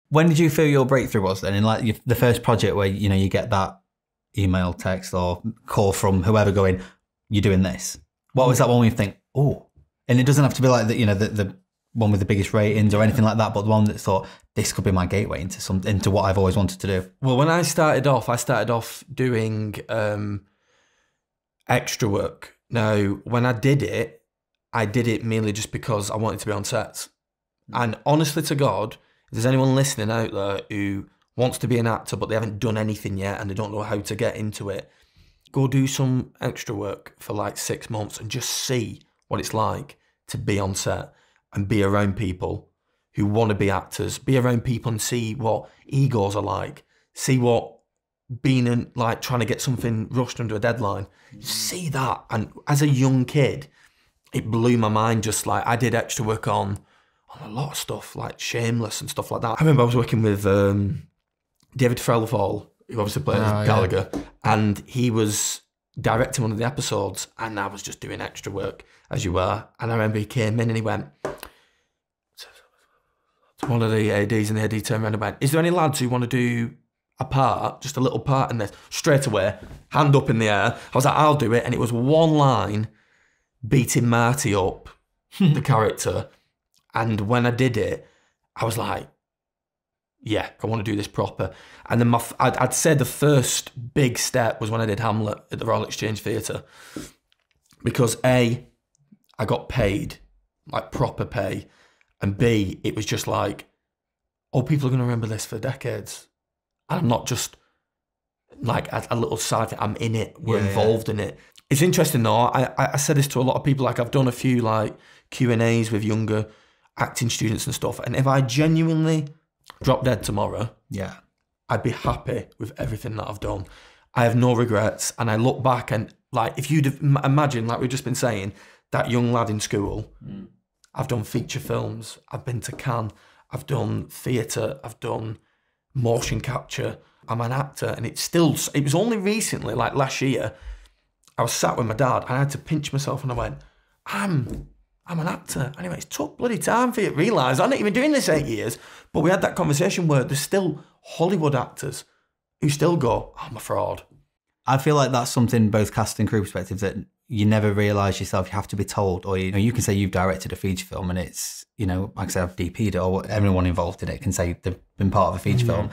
When did you feel your breakthrough was then? In like the first project where, you know, you get that email, text or call from whoever going, you're doing this. What was that one where you think, oh, and it doesn't have to be like the, you know, the one with the biggest ratings or anything like that, but the one that thought this could be my gateway into what I've always wanted to do. Well, when I started off doing extra work. Now, when I did it mainly just because I wanted to be on set. And honestly to God, if there's anyone listening out there who wants to be an actor but they haven't done anything yet and they don't know how to get into it, go do some extra work for like 6 months and just see what it's like to be on set and be around people who want to be actors, be around people and see what egos are like, see what being in, like trying to get something rushed under a deadline, see that. And as a young kid, it blew my mind. Just like I did extra work on a lot of stuff like Shameless and stuff like that. I remember I was working with David Frelfall, who obviously plays Gallagher, and he was directing one of the episodes and I was just doing extra work as you were. And I remember he came in and he went to one of the ADs, and the AD turned around and went, is there any lads who want to do a part, just a little part in this? Straight away, hand up in the air. I was like, I'll do it. And it was one line beating Marty up, the character. And when I did it, I was like, yeah, I want to do this proper. And then I'd say the first big step was when I did Hamlet at the Royal Exchange Theatre. Because A, I got paid, like proper pay. And B, it was just like, oh, people are going to remember this for decades. And I'm not just like a little side thing, I'm in it, we're involved in it. It's interesting though, I said this to a lot of people, like I've done a few like Q&As with younger acting students and stuff, and if I genuinely drop dead tomorrow, I'd be happy with everything that I've done. I have no regrets, and I look back and like, if you'd imagine, like we've just been saying, that young lad in school, I've done feature films, I've been to Cannes, I've done theatre, I've done motion capture, I'm an actor, and it was only recently, like last year, I was sat with my dad and I had to pinch myself and I went, I'm an actor. Anyway, it took bloody time for you to realise I'm not even doing this 8 years, but we had that conversation where there's still Hollywood actors who still go, I'm a fraud. I feel like that's something, both cast and crew perspective, that you never realise yourself. You have to be told, or you can say you've directed a feature film and it's, like I said, I've DP'd it, or everyone involved in it can say they've been part of a feature film.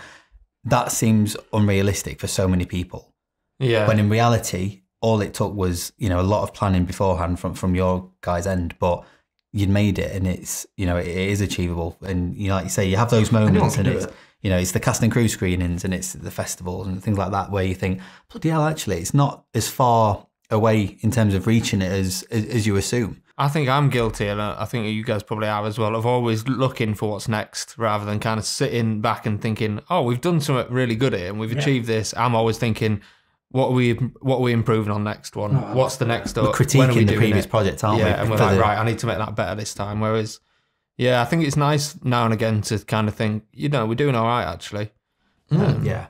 That seems unrealistic for so many people. Yeah. When in reality, all it took was, a lot of planning beforehand from your guys' end, but you'd made it, and it's, it is achievable. And like you say, you have those moments, and it's, it's the cast and crew screenings and it's the festivals and things like that where you think, bloody hell, actually, it's not as far away in terms of reaching it as you assume. I think I'm guilty, and I think you guys probably are as well, of always looking for what's next rather than kind of sitting back and thinking, oh, we've done something really good here and we've achieved this. I'm always thinking, what are we improving on next one? What's the next up? We're critiquing the previous project, aren't we? Yeah, and we're like, right, I need to make that better this time. Whereas, yeah, I think it's nice now and again to kind of think, we're doing all right, actually. Yeah.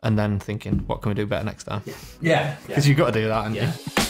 And then thinking, what can we do better next time? Yeah. Because you've got to do that, haven't you?